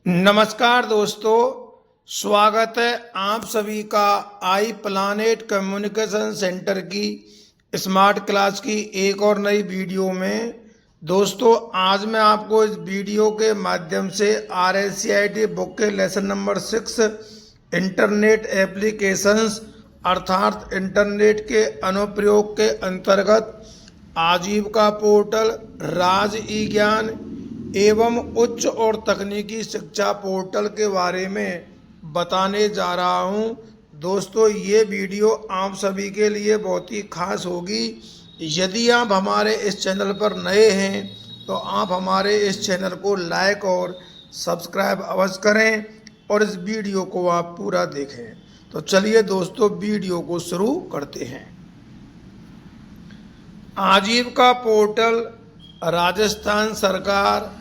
नमस्कार दोस्तों, स्वागत है आप सभी का आई प्लानेट कम्युनिकेशन सेंटर की स्मार्ट क्लास की एक और नई वीडियो में। दोस्तों, आज मैं आपको इस वीडियो के माध्यम से RSCIT बुक के लेसन नंबर 6 इंटरनेट एप्लीकेशंस अर्थात इंटरनेट के अनुप्रयोग के अंतर्गत आजीविका पोर्टल, राज ई ज्ञान एवं उच्च और तकनीकी शिक्षा पोर्टल के बारे में बताने जा रहा हूं। दोस्तों, ये वीडियो आप सभी के लिए बहुत ही खास होगी। यदि आप हमारे इस चैनल पर नए हैं तो आप हमारे इस चैनल को लाइक और सब्सक्राइब अवश्य करें और इस वीडियो को आप पूरा देखें। तो चलिए दोस्तों, वीडियो को शुरू करते हैं। आजीविका पोर्टल राजस्थान सरकार,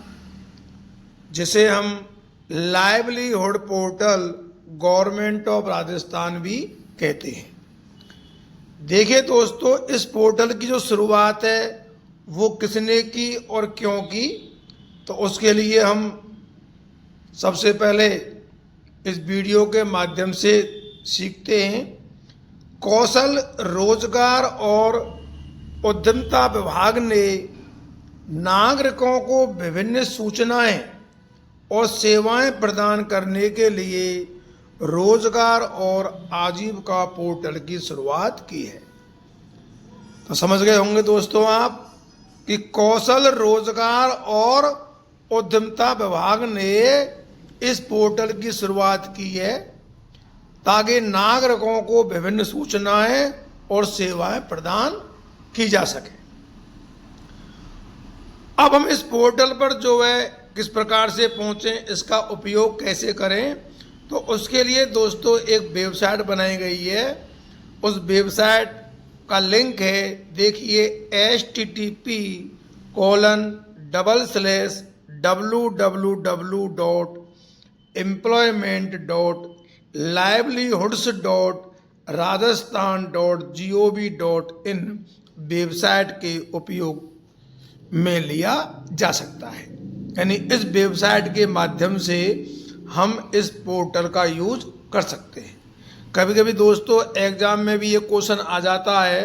जिसे हम livelihood portal government of Rajasthan भी कहते हैं। देखिए दोस्तों, इस पोर्टल की जो शुरुआत है वो किसने की और क्यों की, तो उसके लिए हम सबसे पहले इस वीडियो के माध्यम से सीखते हैं। कौशल, रोजगार और उद्यमिता विभाग ने नागरिकों को विभिन्न सूचनाएं और सेवाएं प्रदान करने के लिए रोजगार और आजीविका पोर्टल की शुरुआत की है। तो समझ गए होंगे दोस्तों आप कि कौशल, रोजगार और उद्यमिता विभाग ने इस पोर्टल की शुरुआत की है ताकि नागरिकों को विभिन्न सूचनाएं और सेवाएं प्रदान की जा सके। अब हम इस पोर्टल पर जो है किस प्रकार से पहुंचें, इसका उपयोग कैसे करें, तो उसके लिए दोस्तों एक वेबसाइट बनाई गई है। उस वेबसाइट का लिंक है, देखिए http://www.employment.livelihoods.rajasthan.gov.in वेबसाइट के उपयोग में लिया जा सकता है। यानी इस वेबसाइट के माध्यम से हम इस पोर्टल का यूज कर सकते हैं। कभी कभी दोस्तों एग्जाम में भी ये क्वेश्चन आ जाता है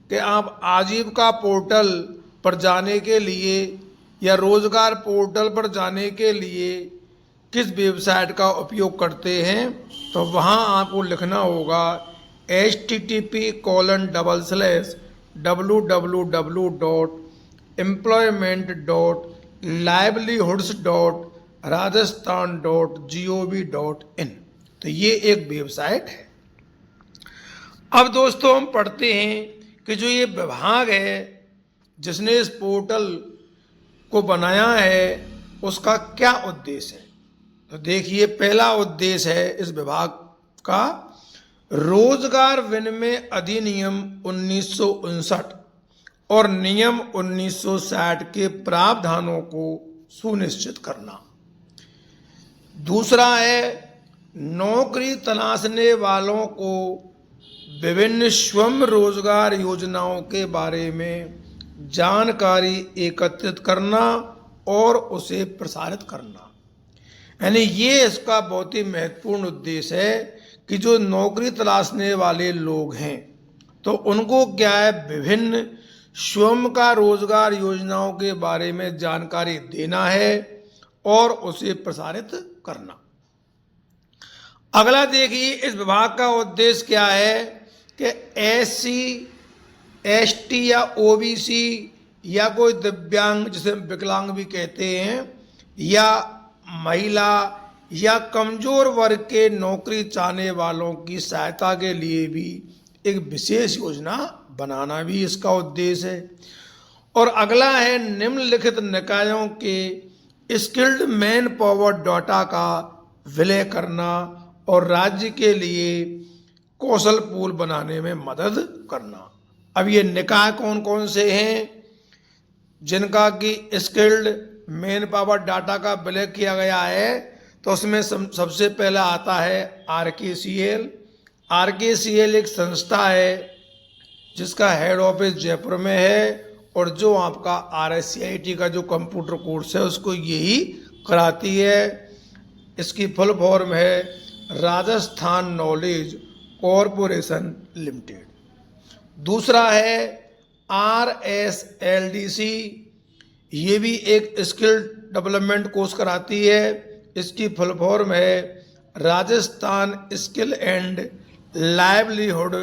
कि आप आजीविका पोर्टल पर जाने के लिए या रोजगार पोर्टल पर जाने के लिए किस वेबसाइट का उपयोग करते हैं, तो वहाँ आपको लिखना होगा http://www.employment.livelihoods.rajasthan.gov.in। तो ये एक वेबसाइट है। अब दोस्तों हम पढ़ते हैं कि जो ये विभाग है जिसने इस पोर्टल को बनाया है उसका क्या उद्देश्य है। तो देखिए, पहला उद्देश्य है इस विभाग का रोजगार विनिमय अधिनियम 1959 और नियम 1960 के प्रावधानों को सुनिश्चित करना। दूसरा है नौकरी तलाशने वालों को विभिन्न स्वयं रोजगार योजनाओं के बारे में जानकारी एकत्रित करना और उसे प्रसारित करना। यानी ये इसका बहुत ही महत्वपूर्ण उद्देश्य है कि जो नौकरी तलाशने वाले लोग हैं तो उनको क्या है, विभिन्न स्वयं का रोजगार योजनाओं के बारे में जानकारी देना है और उसे प्रसारित करना। अगला देखिए, इस विभाग का उद्देश्य क्या है कि SC, ST या OBC या कोई दिव्यांग, जिसे विकलांग भी कहते हैं, या महिला या कमजोर वर्ग के नौकरी चाहने वालों की सहायता के लिए भी एक विशेष योजना बनाना भी इसका उद्देश्य है। और अगला है निम्नलिखित निकायों के स्किल्ड मैन पावर डाटा का विलय करना और राज्य के लिए कौशल पूल बनाने में मदद करना। अब ये निकाय कौन कौन से हैं जिनका कि स्किल्ड मैन पावर डाटा का विलय किया गया है, तो उसमें सबसे पहला आता है RKCL। RKCL एक संस्था है जिसका हेड ऑफिस जयपुर में है और जो आपका RSCIT का जो कंप्यूटर कोर्स है उसको यही कराती है। इसकी फुल फॉर्म है राजस्थान नॉलेज कॉरपोरेशन लिमिटेड। दूसरा है RSLDC, ये भी एक स्किल डेवलपमेंट कोर्स कराती है। इसकी फुल फॉर्म है Rajasthan skill and livelihood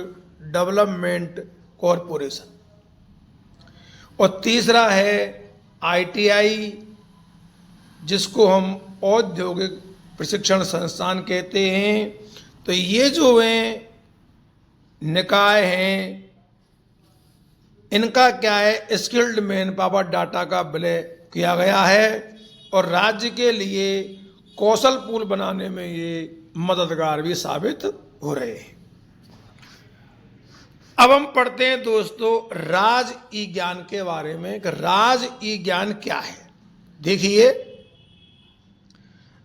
development corporation. और तीसरा है ITI, जिसको हम औद्योगिक प्रशिक्षण संस्थान कहते हैं। तो ये जो हैं निकाय हैं, इनका क्या है, स्किल्ड मैन पावर डाटा का विलय किया गया है और राज्य के लिए कौशल पूल बनाने में ये मददगार भी साबित हो रहे हैं। अब हम पढ़ते हैं दोस्तों राज ई ज्ञान के बारे में कि राज ई ज्ञान क्या है। देखिए,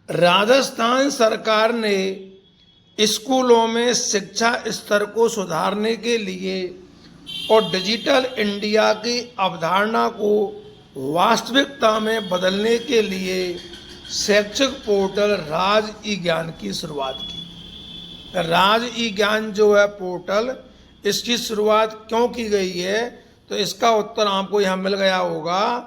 राजस्थान सरकार ने स्कूलों में शिक्षा स्तर को सुधारने के लिए और डिजिटल इंडिया की अवधारणा को वास्तविकता में बदलने के लिए शैक्षिक पोर्टल राज ई ज्ञान की शुरुआत की। राज ई ज्ञान जो है पोर्टल, इसकी शुरुआत क्यों की गई है, तो इसका उत्तर आपको यहाँ मिल गया होगा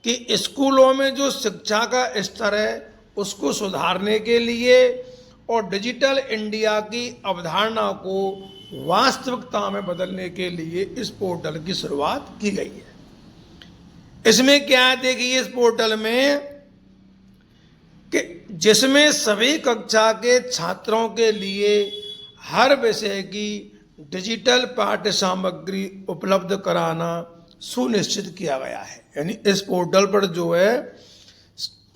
कि स्कूलों में जो शिक्षा का स्तर है उसको सुधारने के लिए और डिजिटल इंडिया की अवधारणा को वास्तविकता में बदलने के लिए इस पोर्टल की शुरुआत की गई है। इसमें क्या है, देखिए इस पोर्टल में कि जिसमें सभी कक्षा के छात्रों के लिए हर विषय की डिजिटल पाठ्य सामग्री उपलब्ध कराना सुनिश्चित किया गया है। यानी इस पोर्टल पर जो है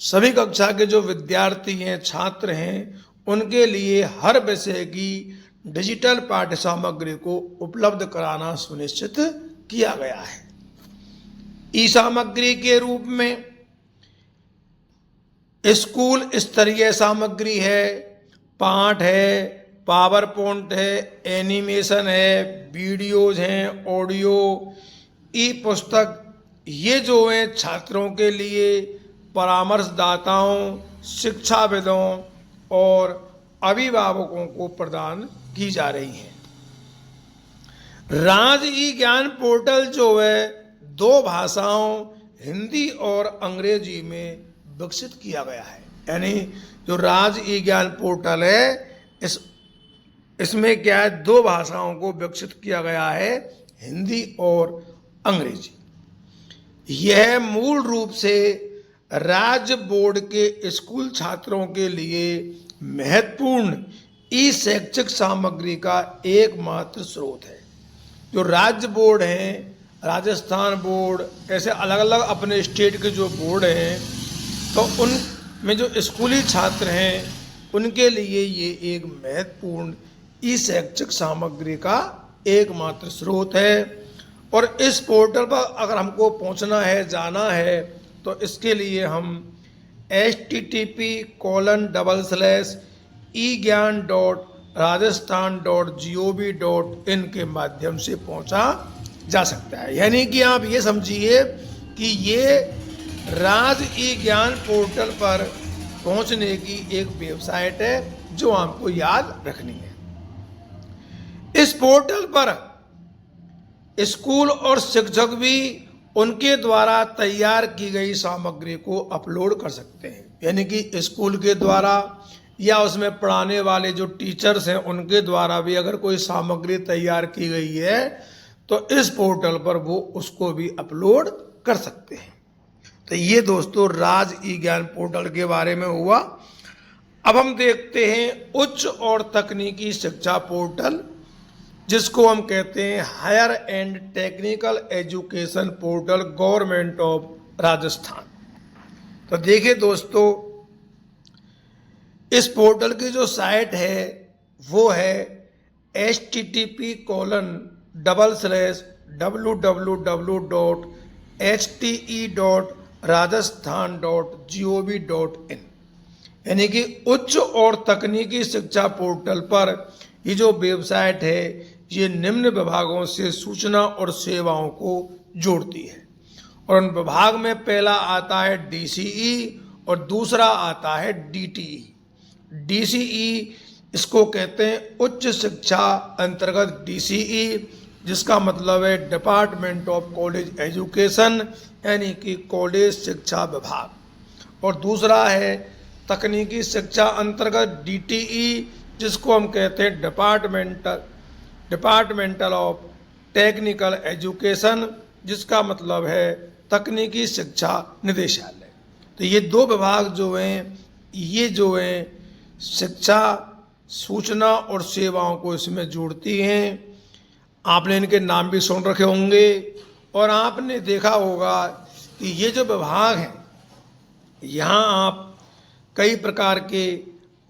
सभी कक्षा के जो विद्यार्थी हैं, छात्र हैं, उनके लिए हर विषय की डिजिटल पाठ्य सामग्री को उपलब्ध कराना सुनिश्चित किया गया है। ई सामग्री के रूप में स्कूल स्तरीय सामग्री है, पाठ है, पावर पॉइंट है, एनिमेशन है, वीडियोज हैं, ऑडियो, ई पुस्तक, ये जो है छात्रों के लिए, परामर्शदाताओं, शिक्षाविदों और अभिभावकों को प्रदान की जा रही है। राज ई ज्ञान पोर्टल जो है 2 भाषाओं हिंदी और अंग्रेजी में विकसित किया गया है। यानी जो राज ई ज्ञान पोर्टल है इसमें क्या है, 2 भाषाओं को विकसित किया गया है, हिंदी और अंग्रेजी। यह मूल रूप से राज्य बोर्ड के स्कूल छात्रों के लिए महत्वपूर्ण ई शैक्षिक सामग्री का एकमात्र स्रोत है। जो राज्य बोर्ड हैं, राजस्थान बोर्ड, ऐसे अलग अलग अपने स्टेट के जो बोर्ड हैं, तो उनमें जो स्कूली छात्र हैं उनके लिए ये एक महत्वपूर्ण ई शैक्षिक सामग्री का एकमात्र स्रोत है। और इस पोर्टल पर अगर हमको पहुंचना है, जाना है, तो इसके लिए हम http://egyan.rajasthan.gov.in के माध्यम से पहुंचा जा सकता है। यानी कि आप ये समझिए कि ये राज ई ज्ञान पोर्टल पर पहुंचने की एक वेबसाइट है जो आपको याद रखनी है। इस पोर्टल पर स्कूल और शिक्षक भी उनके द्वारा तैयार की गई सामग्री को अपलोड कर सकते हैं। यानी कि स्कूल के द्वारा या उसमें पढ़ाने वाले जो टीचर्स हैं उनके द्वारा भी अगर कोई सामग्री तैयार की गई है तो इस पोर्टल पर वो उसको भी अपलोड कर सकते हैं। तो ये दोस्तों राज ई ज्ञान पोर्टल के बारे में हुआ। अब हम देखते हैं उच्च और तकनीकी शिक्षा पोर्टल, जिसको हम कहते हैं higher and technical education portal government of Rajasthan. तो देखिए दोस्तों, इस पोर्टल की जो साइट है वो है http://www.hte.rajasthan.gov.in। यानी कि उच्च और तकनीकी शिक्षा पोर्टल पर ये जो वेबसाइट है ये निम्न विभागों से सूचना और सेवाओं को जोड़ती है। और उन विभाग में पहला आता है DCE और दूसरा आता है DTE। DCE इसको कहते हैं उच्च शिक्षा अंतर्गत DCE, जिसका मतलब है डिपार्टमेंट ऑफ कॉलेज एजुकेशन, यानी कि कॉलेज शिक्षा विभाग। और दूसरा है तकनीकी शिक्षा अंतर्गत DTE, जिसको हम कहते हैं डिपार्टमेंटल ऑफ टेक्निकल एजुकेशन, जिसका मतलब है तकनीकी शिक्षा निदेशालय। तो ये दो विभाग जो हैं, ये जो हैं शिक्षा, सूचना और सेवाओं को इसमें जोड़ती हैं। आपने इनके नाम भी सुन रखे होंगे और आपने देखा होगा कि ये जो विभाग हैं, यहाँ आप कई प्रकार के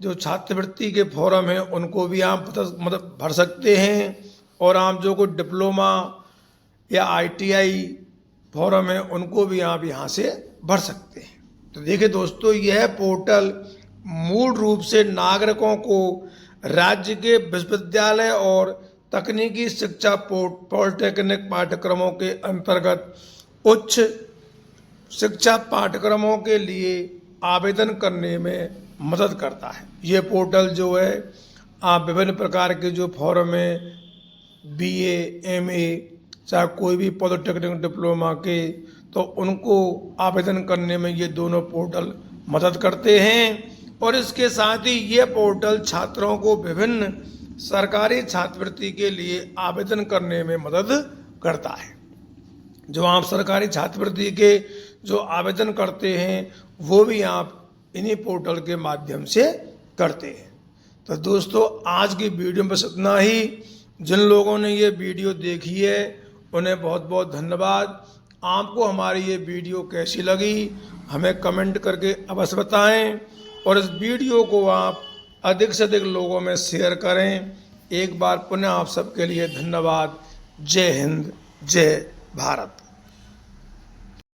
जो छात्रवृत्ति के फॉर्म हैं उनको भी आप मतलब भर सकते हैं, और आप जो कोई डिप्लोमा या ITI फॉर्म है उनको भी आप यहाँ से भर सकते हैं। तो देखिए दोस्तों, यह पोर्टल मूल रूप से नागरिकों को राज्य के विश्वविद्यालय और तकनीकी शिक्षा पॉलिटेक्निक पाठ्यक्रमों के अंतर्गत उच्च शिक्षा पाठ्यक्रमों के लिए आवेदन करने में मदद करता है। ये पोर्टल जो है, आप विभिन्न प्रकार के जो फॉर्म हैं, BA, MA, चाहे कोई भी पॉलिटेक्निक डिप्लोमा के, तो उनको आवेदन करने में ये दोनों पोर्टल मदद करते हैं। और इसके साथ ही ये पोर्टल छात्रों को विभिन्न सरकारी छात्रवृत्ति के लिए आवेदन करने में मदद करता है। जो आप सरकारी छात्रवृत्ति के जो आवेदन करते हैं वो भी आप इन्हीं पोर्टल के माध्यम से करते हैं। तो दोस्तों, आज की वीडियो में बस इतना ही। जिन लोगों ने ये वीडियो देखी है उन्हें बहुत बहुत धन्यवाद। आपको हमारी ये वीडियो कैसी लगी हमें कमेंट करके अवश्य बताएं, और इस वीडियो को आप अधिक से अधिक लोगों में शेयर करें। एक बार पुनः आप सबके लिए धन्यवाद। जय हिंद, जय भारत।